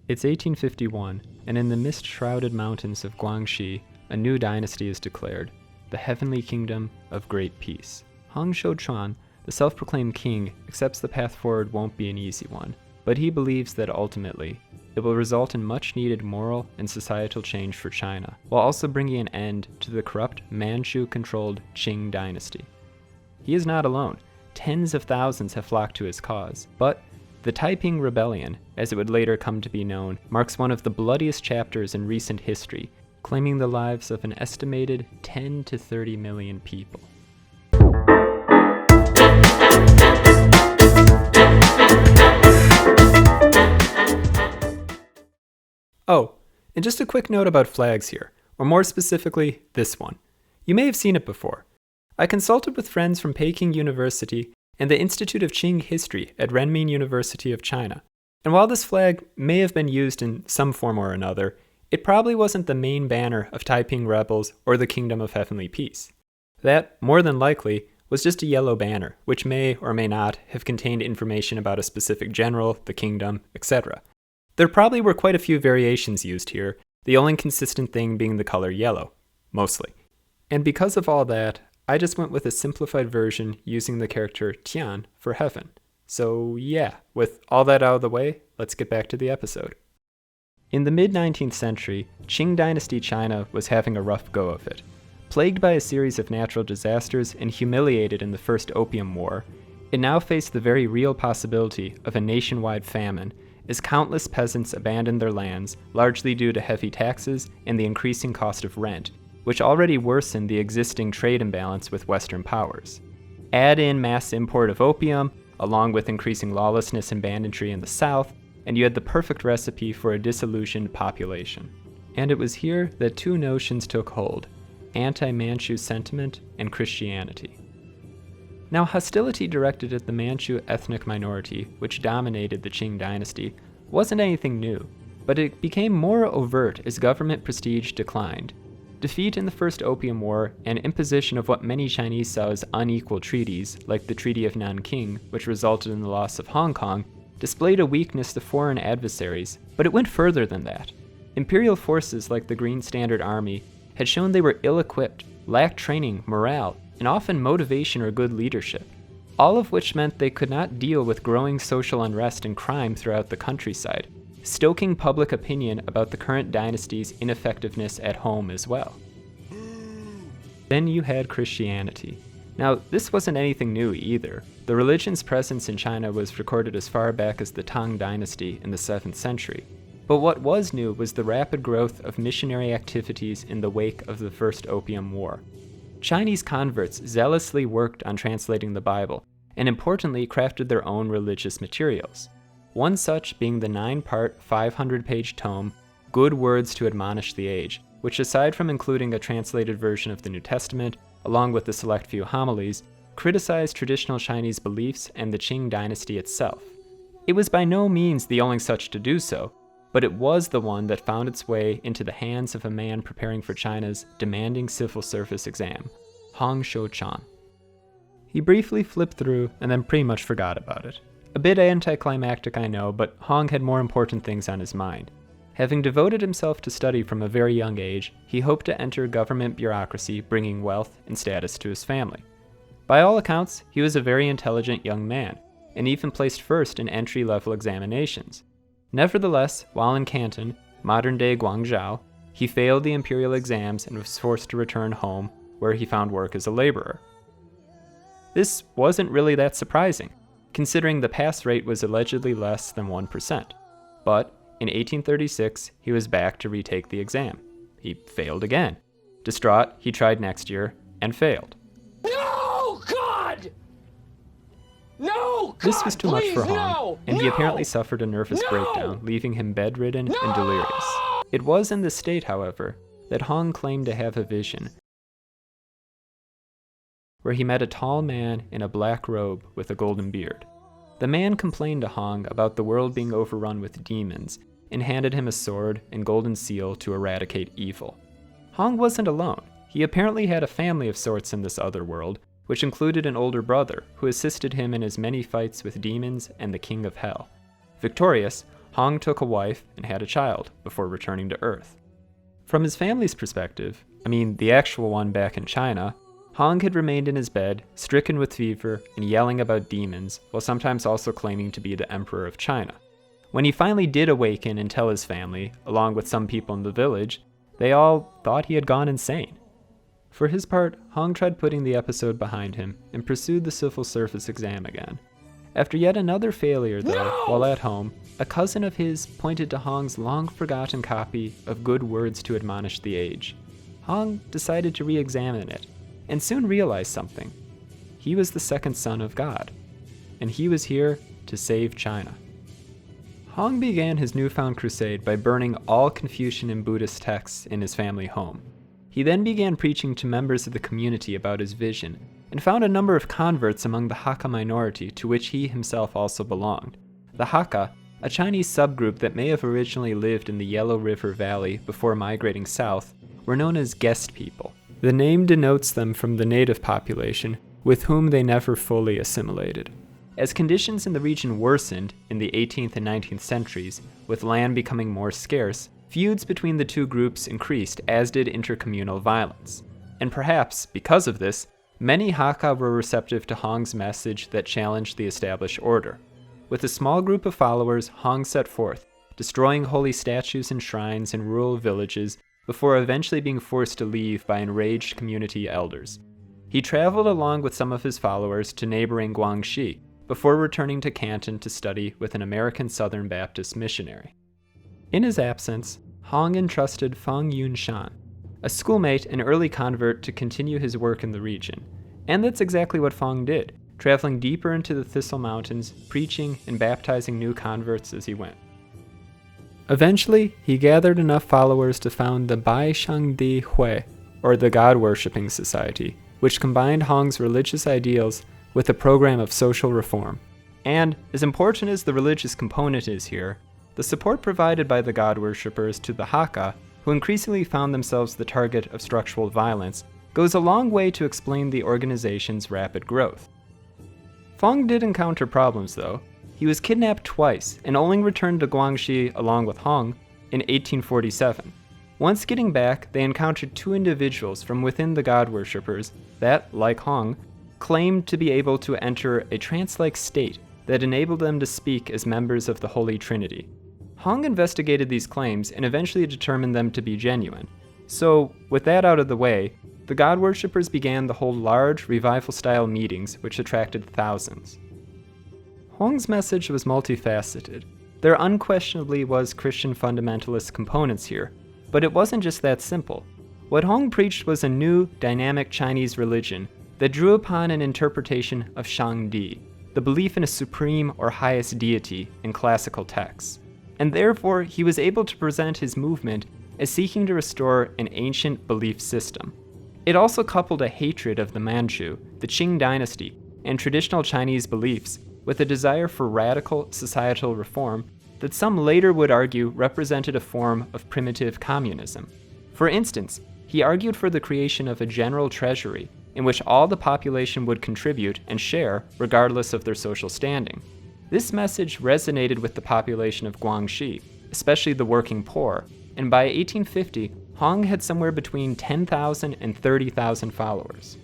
It's 1851, and in the mist-shrouded mountains of Guangxi, a new dynasty is declared, the Heavenly Kingdom of Great Peace. Hong Xiuquan, the self-proclaimed king, accepts the path forward won't be an easy one, but he believes that ultimately, it will result in much-needed moral and societal change for China, while also bringing an end to the corrupt Manchu-controlled Qing dynasty. He is not alone. Tens of thousands have flocked to his cause, but the Taiping Rebellion, as it would later come to be known, marks one of the bloodiest chapters in recent history, claiming the lives of an estimated 10 to 30 million people. Oh, and just a quick note about flags here, or more specifically, this one. You may have seen it before. I consulted with friends from Peking University and the Institute of Qing History at Renmin University of China, and while this flag may have been used in some form or another, it probably wasn't the main banner of Taiping rebels or the Kingdom of Heavenly Peace. That, more than likely, was just a yellow banner, which may or may not have contained information about a specific general, the kingdom, etc. There probably were quite a few variations used here, the only consistent thing being the color yellow, mostly. And because of all that, I just went with a simplified version using the character Tian for heaven. So yeah, with all that out of the way, let's get back to the episode. In the mid-19th century, Qing dynasty China was having a rough go of it. Plagued by a series of natural disasters and humiliated in the First Opium War, it now faced the very real possibility of a nationwide famine, as countless peasants abandoned their lands, largely due to heavy taxes and the increasing cost of rent, which already worsened the existing trade imbalance with Western powers. Add in mass import of opium, along with increasing lawlessness and banditry in the South, and you had the perfect recipe for a disillusioned population. And it was here that two notions took hold: anti-Manchu sentiment and Christianity. Now, hostility directed at the Manchu ethnic minority, which dominated the Qing dynasty, wasn't anything new, but it became more overt as government prestige declined. Defeat in the First Opium War and imposition of what many Chinese saw as unequal treaties, like the Treaty of Nanking, which resulted in the loss of Hong Kong, displayed a weakness to foreign adversaries, but it went further than that. Imperial forces like the Green Standard Army had shown they were ill-equipped, lacked training, morale, and often motivation or good leadership, all of which meant they could not deal with growing social unrest and crime throughout the countryside, stoking public opinion about the current dynasty's ineffectiveness at home as well. Then you had Christianity. Now, this wasn't anything new either. The religion's presence in China was recorded as far back as the Tang Dynasty in the 7th century. But what was new was the rapid growth of missionary activities in the wake of the First Opium War. Chinese converts zealously worked on translating the Bible, and importantly crafted their own religious materials. One such being the 9-part, 500-page tome, Good Words to Admonish the Age, which aside from including a translated version of the New Testament, along with a select few homilies, criticized traditional Chinese beliefs and the Qing dynasty itself. It was by no means the only such to do so, but it was the one that found its way into the hands of a man preparing for China's demanding civil service exam, Hong Xiuquan. He briefly flipped through and then pretty much forgot about it. A bit anticlimactic, I know, but Hong had more important things on his mind. Having devoted himself to study from a very young age, he hoped to enter government bureaucracy, bringing wealth and status to his family. By all accounts, he was a very intelligent young man, and even placed first in entry-level examinations. Nevertheless, while in Canton, modern-day Guangzhou, he failed the imperial exams and was forced to return home, where he found work as a laborer. This wasn't really that surprising, considering the pass rate was allegedly less than 1%. But in 1836, he was back to retake the exam. He failed again. Distraught, he tried next year and failed. No, God! No, God, this was too much for Hong, no, and he apparently suffered a nervous breakdown, leaving him bedridden and delirious. It was in this state, however, that Hong claimed to have a vision, where he met a tall man in a black robe with a golden beard. The man complained to Hong about the world being overrun with demons, and handed him a sword and golden seal to eradicate evil. Hong wasn't alone. He apparently had a family of sorts in this other world, which included an older brother who assisted him in his many fights with demons and the King of Hell. Victorious, Hong took a wife and had a child before returning to Earth. From his family's perspective, the actual one back in China, Hong had remained in his bed, stricken with fever and yelling about demons, while sometimes also claiming to be the Emperor of China. When he finally did awaken and tell his family, along with some people in the village, they all thought he had gone insane. For his part, Hong tried putting the episode behind him and pursued the civil service exam again. After yet another failure, though, while at home, a cousin of his pointed to Hong's long-forgotten copy of Good Words to Admonish the Age. Hong decided to re-examine it, and soon realized something. He was the second son of God, and he was here to save China. Hong began his newfound crusade by burning all Confucian and Buddhist texts in his family home. He then began preaching to members of the community about his vision, and found a number of converts among the Hakka minority to which he himself also belonged. The Hakka, a Chinese subgroup that may have originally lived in the Yellow River Valley before migrating south, were known as guest people. The name denotes them from the native population, with whom they never fully assimilated. As conditions in the region worsened in the 18th and 19th centuries, with land becoming more scarce, feuds between the two groups increased, as did intercommunal violence. And perhaps, because of this, many Hakka were receptive to Hong's message that challenged the established order. With a small group of followers, Hong set forth, destroying holy statues and shrines in rural villages before eventually being forced to leave by enraged community elders. He traveled along with some of his followers to neighboring Guangxi before returning to Canton to study with an American Southern Baptist missionary. In his absence, Hong entrusted Feng Yunshan, a schoolmate and early convert, to continue his work in the region. And that's exactly what Feng did, traveling deeper into the Thistle Mountains, preaching and baptizing new converts as he went. Eventually, he gathered enough followers to found the Bai Shangdi Hui, or the God-worshipping society, which combined Hong's religious ideals with a program of social reform. And, as important as the religious component is here, the support provided by the God-worshippers to the Hakka, who increasingly found themselves the target of structural violence, goes a long way to explain the organization's rapid growth. Feng did encounter problems, though. He was kidnapped twice and only returned to Guangxi along with Hong in 1847. Once getting back, they encountered two individuals from within the God-worshippers that, like Hong, claimed to be able to enter a trance-like state that enabled them to speak as members of the Holy Trinity. Hong investigated these claims and eventually determined them to be genuine. So, with that out of the way, the God-worshippers began to hold large, revival-style meetings which attracted thousands. Hong's message was multifaceted. There unquestionably was Christian fundamentalist components here, but it wasn't just that simple. What Hong preached was a new, dynamic Chinese religion that drew upon an interpretation of Shangdi, the belief in a supreme or highest deity in classical texts. And therefore, he was able to present his movement as seeking to restore an ancient belief system. It also coupled a hatred of the Manchu, the Qing dynasty, and traditional Chinese beliefs with a desire for radical societal reform that some later would argue represented a form of primitive communism. For instance, he argued for the creation of a general treasury in which all the population would contribute and share regardless of their social standing. This message resonated with the population of Guangxi, especially the working poor, and by 1850, Hong had somewhere between 10,000 and 30,000 followers.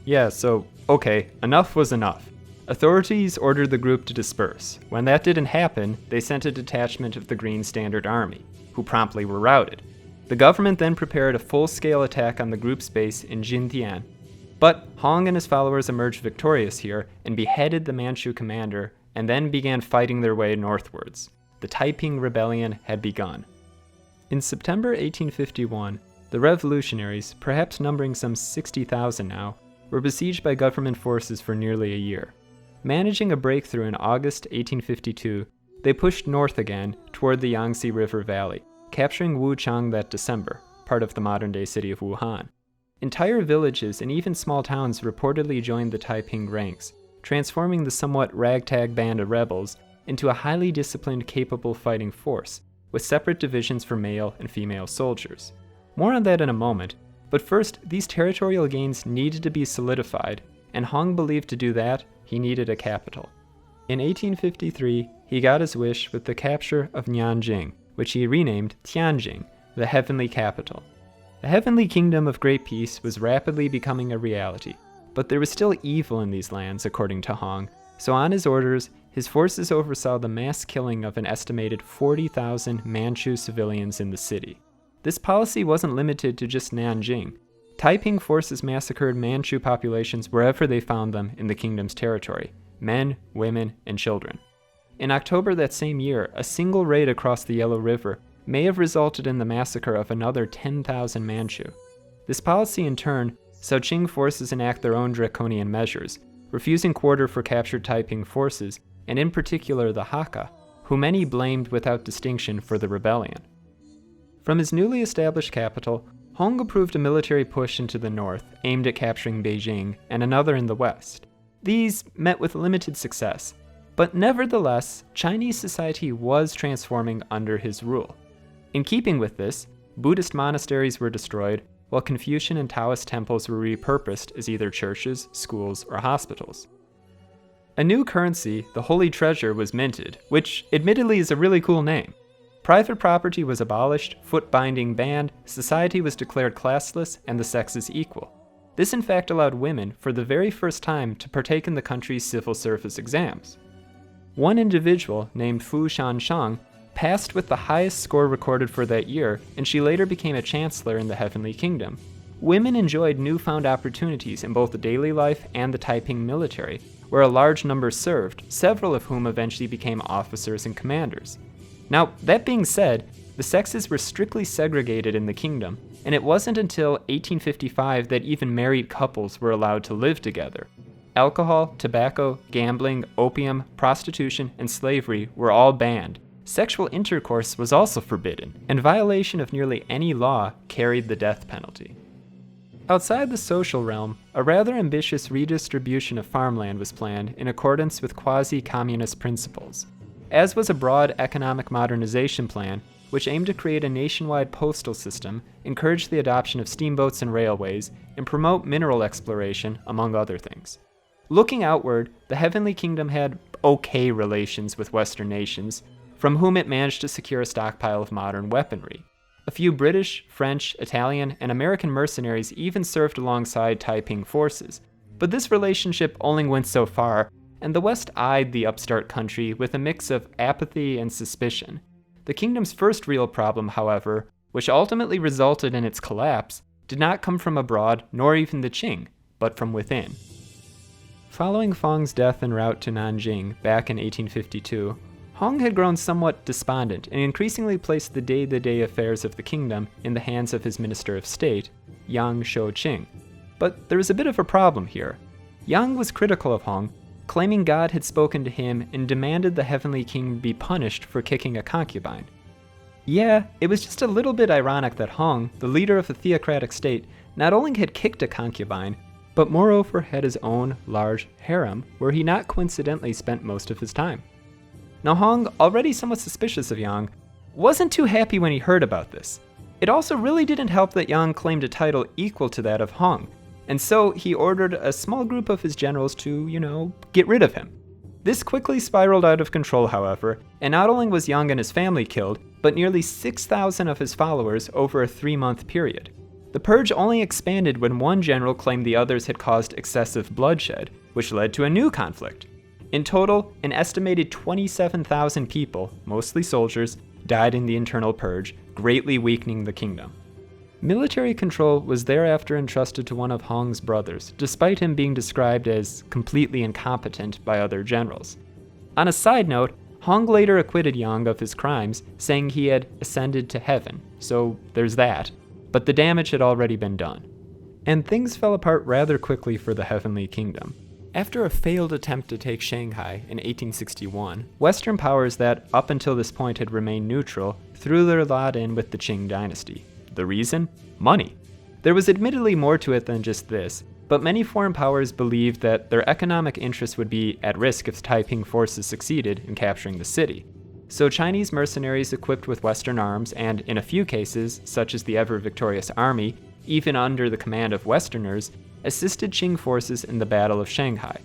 Yeah, so, okay, enough was enough. Authorities ordered the group to disperse. When that didn't happen, they sent a detachment of the Green Standard Army, who promptly were routed. The government then prepared a full-scale attack on the group's base in Jintian. But Hong and his followers emerged victorious here and beheaded the Manchu commander, and then began fighting their way northwards. The Taiping Rebellion had begun. In September 1851, the revolutionaries, perhaps numbering some 60,000 now, were besieged by government forces for nearly a year. Managing a breakthrough in August 1852, they pushed north again toward the Yangtze River Valley, capturing Wuchang that December, part of the modern-day city of Wuhan. Entire villages and even small towns reportedly joined the Taiping ranks, transforming the somewhat ragtag band of rebels into a highly disciplined, capable fighting force, with separate divisions for male and female soldiers. More on that in a moment, but first, these territorial gains needed to be solidified, and Hong believed to do that, he needed a capital. In 1853, he got his wish with the capture of Nanjing, which he renamed Tianjing, the heavenly capital. The heavenly kingdom of great peace was rapidly becoming a reality, but there was still evil in these lands, according to Hong, so on his orders, his forces oversaw the mass killing of an estimated 40,000 Manchu civilians in the city. This policy wasn't limited to just Nanjing. Taiping forces massacred Manchu populations wherever they found them in the kingdom's territory, men, women, and children. In October that same year, a single raid across the Yellow River may have resulted in the massacre of another 10,000 Manchu. This policy, in turn, saw Qing forces enact their own draconian measures, refusing quarter for captured Taiping forces, and in particular the Hakka, who many blamed without distinction for the rebellion. From his newly established capital, Hong approved a military push into the north, aimed at capturing Beijing, and another in the west. These met with limited success, but nevertheless, Chinese society was transforming under his rule. In keeping with this, Buddhist monasteries were destroyed, while Confucian and Taoist temples were repurposed as either churches, schools, or hospitals. A new currency, the Holy Treasure, was minted, which admittedly is a really cool name. Private property was abolished, foot binding banned, society was declared classless, and the sexes equal. This in fact allowed women, for the very first time, to partake in the country's civil service exams. One individual, named Fu Shanshang, passed with the highest score recorded for that year, and she later became a chancellor in the Heavenly Kingdom. Women enjoyed newfound opportunities in both the daily life and the Taiping military, where a large number served, several of whom eventually became officers and commanders. Now, that being said, the sexes were strictly segregated in the kingdom, and it wasn't until 1855 that even married couples were allowed to live together. Alcohol, tobacco, gambling, opium, prostitution, and slavery were all banned. Sexual intercourse was also forbidden, and violation of nearly any law carried the death penalty. Outside the social realm, a rather ambitious redistribution of farmland was planned in accordance with quasi-communist principles, as was a broad economic modernization plan which aimed to create a nationwide postal system, encourage the adoption of steamboats and railways, and promote mineral exploration, among other things. Looking outward, the Heavenly Kingdom had okay relations with Western nations, from whom it managed to secure a stockpile of modern weaponry. A few British, French, Italian, and American mercenaries even served alongside Taiping forces, but this relationship only went so far, and the West eyed the upstart country with a mix of apathy and suspicion. The kingdom's first real problem, however, which ultimately resulted in its collapse, did not come from abroad nor even the Qing, but from within. Following Feng's death en route to Nanjing back in 1852, Hong had grown somewhat despondent and increasingly placed the day-to-day affairs of the kingdom in the hands of his Minister of State, Yang Shouqing. But there was a bit of a problem here. Yang was critical of Hong, claiming God had spoken to him and demanded the Heavenly King be punished for kicking a concubine. Yeah, it was just a little bit ironic that Hong, the leader of the theocratic state, not only had kicked a concubine, but moreover had his own large harem, where he not coincidentally spent most of his time. Now Hong, already somewhat suspicious of Yang, wasn't too happy when he heard about this. It also really didn't help that Yang claimed a title equal to that of Hong, and so he ordered a small group of his generals to, get rid of him. This quickly spiraled out of control, however, and not only was Yang and his family killed, but nearly 6,000 of his followers over a 3-month period. The purge only expanded when one general claimed the others had caused excessive bloodshed, which led to a new conflict. In total, an estimated 27,000 people, mostly soldiers, died in the internal purge, greatly weakening the kingdom. Military control was thereafter entrusted to one of Hong's brothers, despite him being described as completely incompetent by other generals. On a side note, Hong later acquitted Yang of his crimes, saying he had ascended to heaven, so there's that, but the damage had already been done. And things fell apart rather quickly for the Heavenly Kingdom. After a failed attempt to take Shanghai in 1861, Western powers that, up until this point, had remained neutral, threw their lot in with the Qing dynasty. The reason? Money. There was admittedly more to it than just this, but many foreign powers believed that their economic interests would be at risk if Taiping forces succeeded in capturing the city. So Chinese mercenaries equipped with Western arms and, in a few cases, such as the ever-victorious army, even under the command of Westerners, assisted Qing forces in the Battle of Shanghai.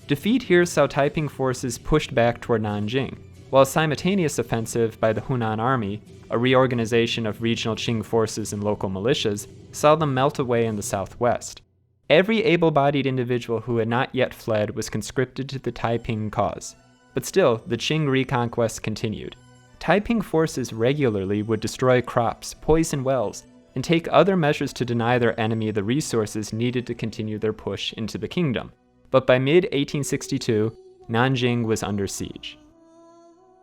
Defeat here saw Taiping forces pushed back toward Nanjing, while a simultaneous offensive by the Hunan Army, a reorganization of regional Qing forces and local militias, saw them melt away in the southwest. Every able-bodied individual who had not yet fled was conscripted to the Taiping cause. But still, the Qing reconquest continued. Taiping forces regularly would destroy crops, poison wells, and take other measures to deny their enemy the resources needed to continue their push into the kingdom. But by mid-1862, Nanjing was under siege.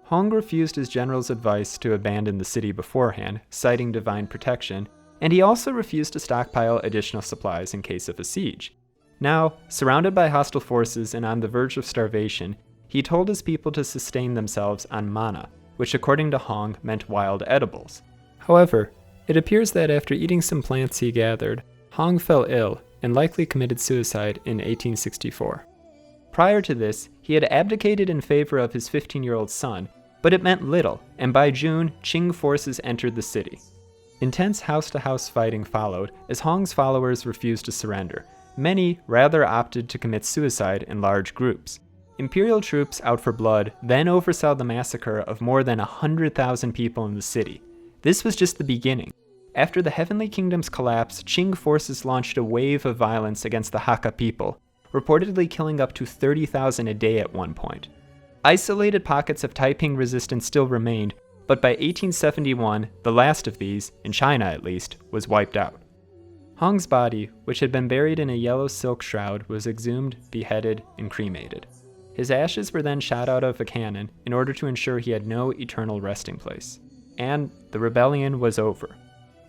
Hong refused his general's advice to abandon the city beforehand, citing divine protection, and he also refused to stockpile additional supplies in case of a siege. Now, surrounded by hostile forces and on the verge of starvation, he told his people to sustain themselves on mana, which according to Hong meant wild edibles. However, it appears that after eating some plants he gathered, Hong fell ill and likely committed suicide in 1864. Prior to this, he had abdicated in favor of his 15-year-old son, but it meant little, and by June, Qing forces entered the city. Intense house-to-house fighting followed as Hong's followers refused to surrender. Many rather opted to commit suicide in large groups. Imperial troops out for blood then oversaw the massacre of more than 100,000 people in the city. This was just the beginning. After the Heavenly Kingdom's collapse, Qing forces launched a wave of violence against the Hakka people, reportedly killing up to 30,000 a day at one point. Isolated pockets of Taiping resistance still remained, but by 1871, the last of these, in China at least, was wiped out. Hong's body, which had been buried in a yellow silk shroud, was exhumed, beheaded, and cremated. His ashes were then shot out of a cannon in order to ensure he had no eternal resting place. And the rebellion was over.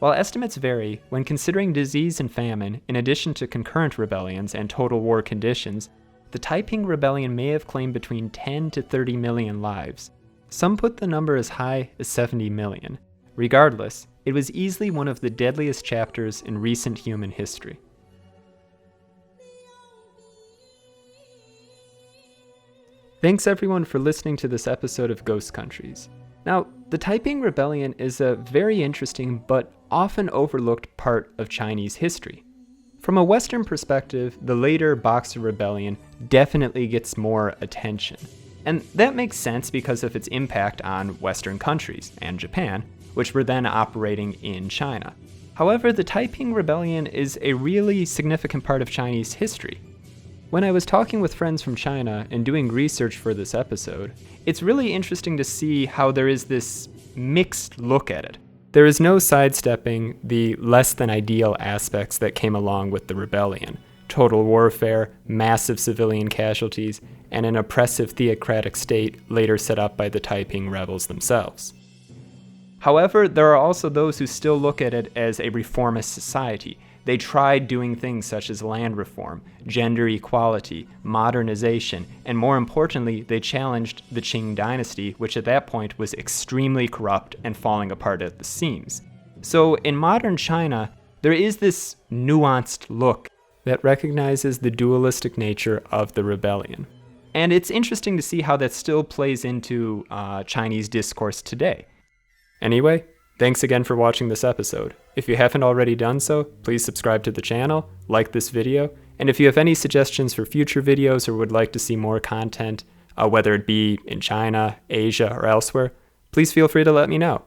While estimates vary, when considering disease and famine, in addition to concurrent rebellions and total war conditions, the Taiping Rebellion may have claimed between 10 to 30 million lives. Some put the number as high as 70 million. Regardless, it was easily one of the deadliest chapters in recent human history. Thanks everyone for listening to this episode of Ghost Countries. Now, the Taiping Rebellion is a very interesting but often overlooked part of Chinese history. From a Western perspective, the later Boxer Rebellion definitely gets more attention. And that makes sense because of its impact on Western countries and Japan, which were then operating in China. However, the Taiping Rebellion is a really significant part of Chinese history. When I was talking with friends from China and doing research for this episode, it's really interesting to see how there is this mixed look at it. There is no sidestepping the less than ideal aspects that came along with the rebellion. Total warfare, massive civilian casualties, and an oppressive theocratic state later set up by the Taiping rebels themselves. However, there are also those who still look at it as a reformist society. They tried doing things such as land reform, gender equality, modernization, and more importantly, they challenged the Qing Dynasty, which at that point was extremely corrupt and falling apart at the seams. So in modern China, there is this nuanced look that recognizes the dualistic nature of the rebellion. And it's interesting to see how that still plays into Chinese discourse today. Anyway, thanks again for watching this episode. If you haven't already done so, please subscribe to the channel, like this video, and if you have any suggestions for future videos or would like to see more content, whether it be in China, Asia, or elsewhere, please feel free to let me know.